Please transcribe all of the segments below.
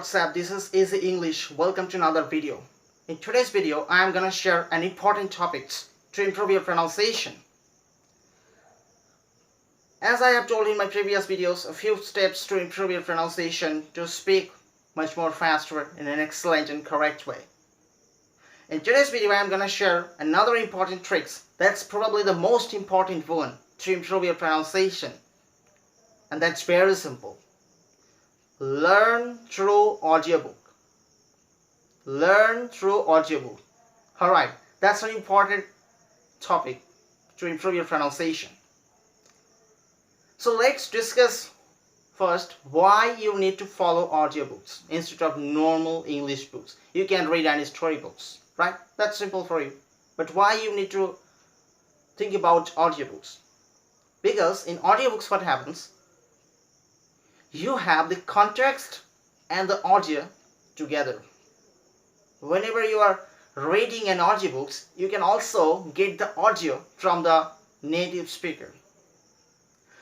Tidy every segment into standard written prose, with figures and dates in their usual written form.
what's up? This is Easy English. Welcome to another video. In today's video, I am gonna share an important topics to improve your pronunciation. As I have told in my previous videos, a few steps to improve your pronunciation to speak much more faster in an excellent and correct way. In today's video, I am gonna share another important tricks that's probably the most important one to improve your pronunciation. And that's very simple. Learn through audiobook. Learn through audiobook. Alright, that's an important topic to improve your pronunciation. So let's discuss first why you need to follow audiobooks instead of normal English books. You can read any storybooks, right? That's simple for you. But why you need to think about audiobooks? Because in audiobooks what happens? You have the context and the audio together. Whenever you are reading an audiobooks, you can also get the audio from the native speaker.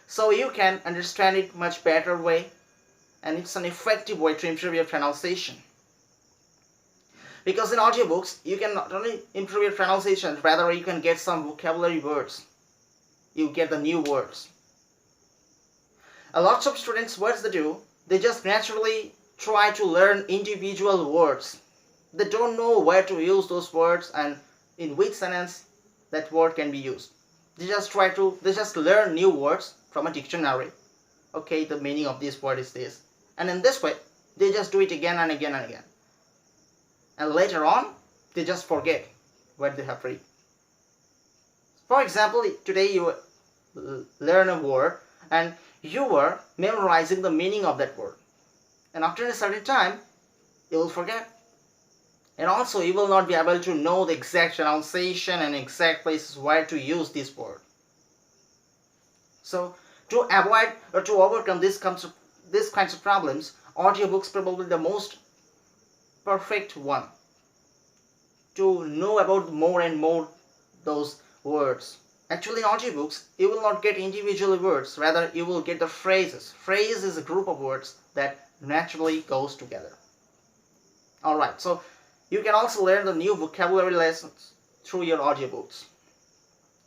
So you can understand it much better way, and it's an effective way to improve your pronunciation. Because in audiobooks, you can not only improve your pronunciation, rather you can get some vocabulary words. You get the new words. A lot of students, what they do, they just naturally try to learn individual words. They don't know where to use those words and in which sentence that word can be used. They just learn new words from a dictionary. Okay, the meaning of this word is this. And in this way, they just do it again and again and again. And later on, they just forget what they have read. For example, today you learn a word and you were memorizing the meaning of that word, and after a certain time you will forget, and also you will not be able to know the exact pronunciation and exact places where to use this word. So to avoid or to overcome these kinds of problems, audiobooks probably the most perfect one to know about more and more those words. Actually, in audiobooks, you will not get individual words, rather you will get the phrases. Phrase is a group of words that naturally goes together. Alright, so you can also learn the new vocabulary lessons through your audiobooks.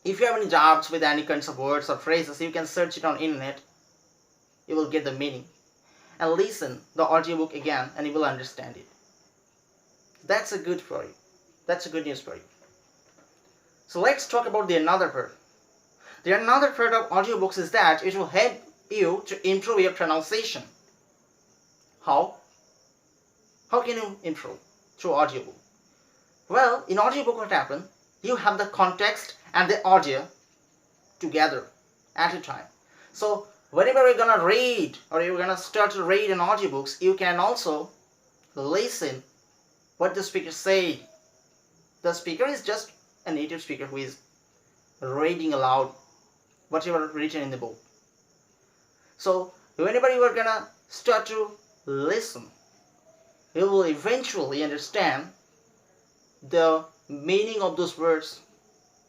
If you have any doubts with any kinds of words or phrases, you can search it on internet. You will get the meaning. And listen the audiobook again and you will understand it. That's a good for you. That's a good news for you. So let's talk about the another part. The another part of audiobooks is that it will help you to improve your pronunciation. How? How can you improve through audiobook? Well, in audiobook what happens? You have the context and the audio together at a time. So whenever you're gonna read or you're gonna start to read in audiobooks, you can also listen what the speaker said. The speaker is just a native speaker who is reading aloud whatever written in the book. So whenever you are gonna start to listen, you will eventually understand the meaning of those words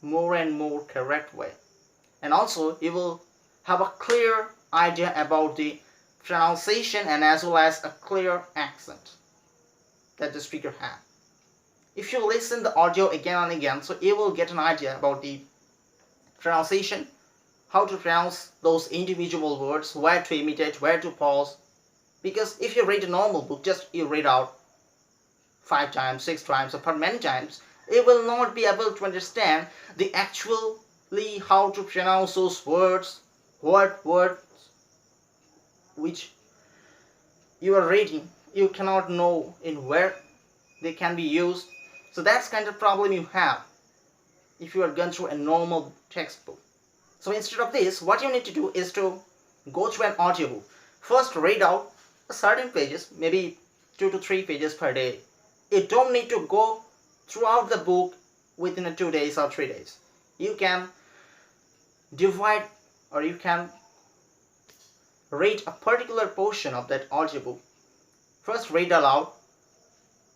more and more correct way, and also you will have a clear idea about the pronunciation and as well as a clear accent that the speaker has. If you listen the audio again and again, so you will get an idea about the pronunciation, how to pronounce those individual words, where to imitate, where to pause. Because if you read a normal book, just you read out 5 times, 6 times, or for many times, you will not be able to understand the actually how to pronounce those words, what words which you are reading, you cannot know in where they can be used. So that's kind of problem you have if you are going through a normal textbook. So instead of this, what you need to do is to go through an audiobook. First read out certain pages, maybe 2 to 3 pages per day. You don't need to go throughout the book within 2 days or 3 days. You can divide or you can read a particular portion of that audiobook. First read aloud,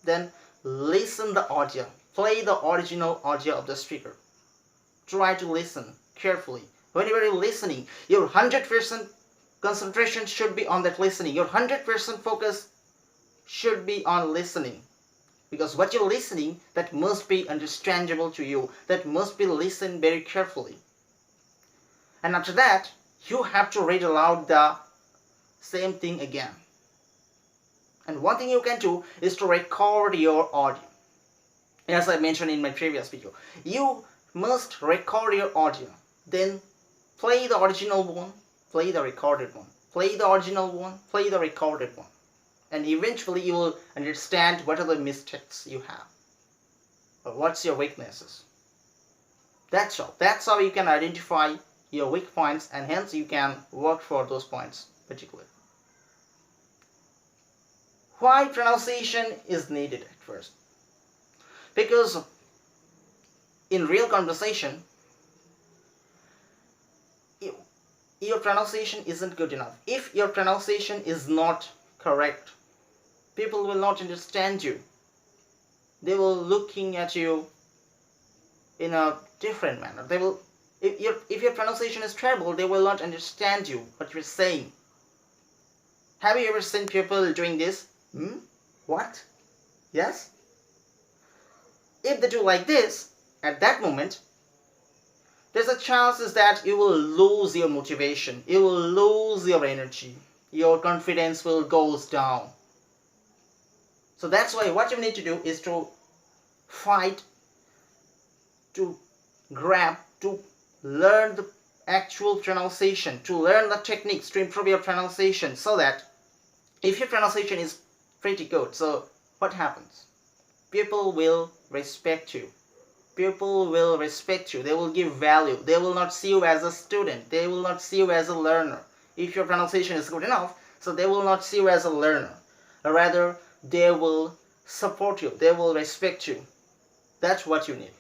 then listen the audio. Play the original audio of the speaker. Try to listen carefully. Whenever you're listening, your 100% concentration should be on that listening. Your 100% focus should be on listening. Because what you're listening, that must be understandable to you. That must be listened very carefully. And after that, you have to read aloud the same thing again. And one thing you can do is to record your audio. As I mentioned in my previous video, you must record your audio. Then play the original one, play the recorded one. Play the original one, play the recorded one. And eventually you will understand what are the mistakes you have. Or what's your weaknesses. That's all. That's how you can identify your weak points, and hence you can work for those points particularly. Why pronunciation is needed at first? Because in real conversation, your pronunciation isn't good enough. If your pronunciation is not correct, people will not understand you. They will looking at you in a different manner. They will, if your pronunciation is terrible, they will not understand you, what you're saying. Have you ever seen people doing this? What? Yes? If they do like this, at that moment, there's a chance is that you will lose your motivation, you will lose your energy, your confidence will go down. So that's why what you need to do is to fight, to grab, to learn the actual pronunciation, to learn the techniques to improve your pronunciation, so that if your pronunciation is pretty good, so what happens? People will respect you. People will respect you. They will give value. They will not see you as a student. They will not see you as a learner. If your pronunciation is good enough, so they will not see you as a learner. Rather, they will support you. They will respect you. That's what you need.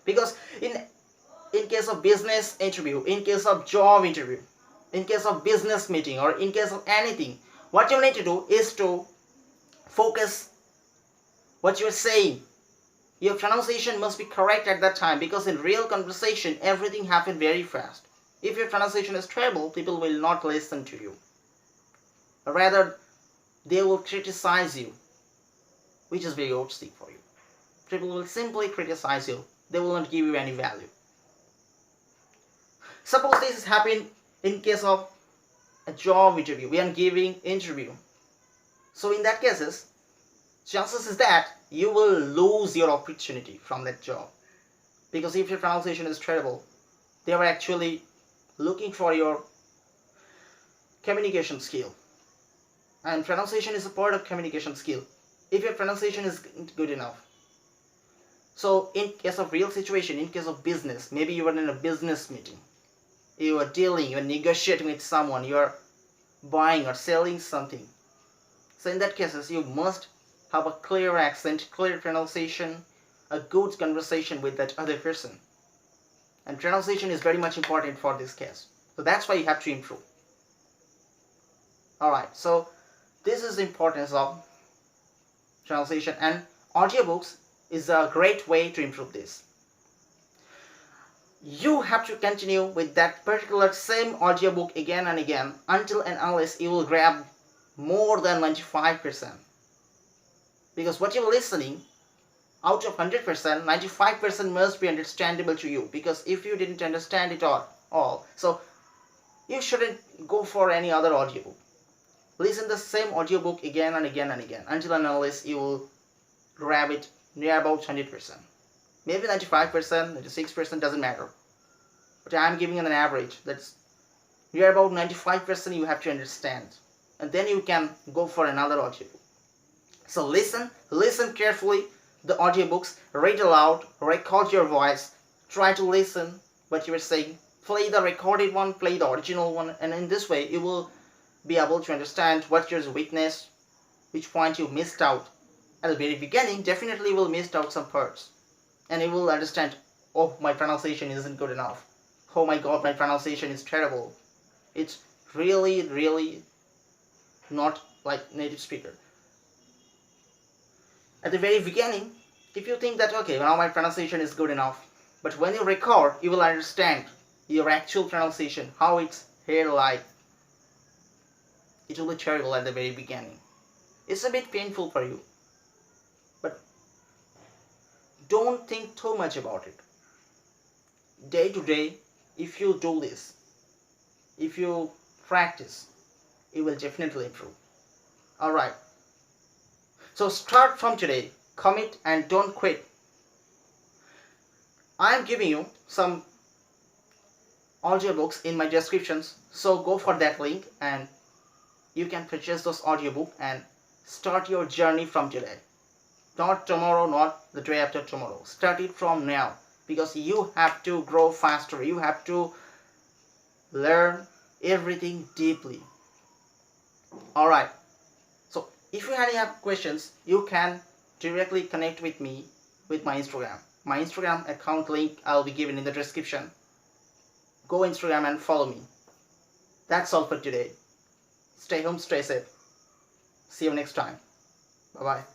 Because in case of business interview, in case of job interview, in case of business meeting, or in case of anything, what you need to do is to focus what you're saying. Your pronunciation must be correct at that time, because in real conversation, everything happens very fast. If your pronunciation is terrible, people will not listen to you. Rather, they will criticize you, which is very obscene for you. People will simply criticize you. They will not give you any value. Suppose this is happening in case of a job interview. We are giving interview. So in that cases, chances is that you will lose your opportunity from that job. Because if your pronunciation is terrible, they are actually looking for your communication skill. And pronunciation is a part of communication skill. If your pronunciation is good enough. So in case of real situation, in case of business, maybe you are in a business meeting. You are dealing, you are negotiating with someone, you are buying or selling something. So in that cases, you must have a clear accent, clear pronunciation, a good conversation with that other person. And pronunciation is very much important for this case. So that's why you have to improve. Alright, so this is the importance of pronunciation, and audiobooks is a great way to improve this. You have to continue with that particular same audiobook again and again until and unless you will grab more than 95%. Because what you're listening, out of 100%, 95% must be understandable to you. Because if you didn't understand it all, so you shouldn't go for any other audiobook. Listen the same audiobook again and again and again until and unless you will grab it near about 100%. Maybe 95%, 96% doesn't matter. But I'm giving an average. That's near about 95% you have to understand. And then you can go for another audiobook. So listen carefully the audiobooks, read aloud, record your voice, try to listen what you are saying, play the recorded one, play the original one, and in this way you will be able to understand what your weakness, which point you missed out. At the very beginning, definitely you will miss out some parts. And you will understand, oh, my pronunciation isn't good enough. Oh my god, my pronunciation is terrible. It's really not like native speaker. At the very beginning, if you think that, okay, now my pronunciation is good enough, but when you record, you will understand your actual pronunciation, how it's here like. It will be terrible at the very beginning. It's a bit painful for you, but don't think too much about it. Day to day, if you do this, if you practice, it will definitely improve. Alright, so start from today, commit and don't quit. I am giving you some audiobooks in my descriptions, so go for that link and you can purchase those audiobooks and start your journey from today. Not tomorrow, not the day after tomorrow. Start it from now, because you have to grow faster. You have to learn everything deeply. Alright, so if you have questions, you can directly connect with me with my Instagram. My Instagram account link I'll be given in the description. Go Instagram and follow me. That's all for today. Stay home, stay safe. See you next time. Bye bye.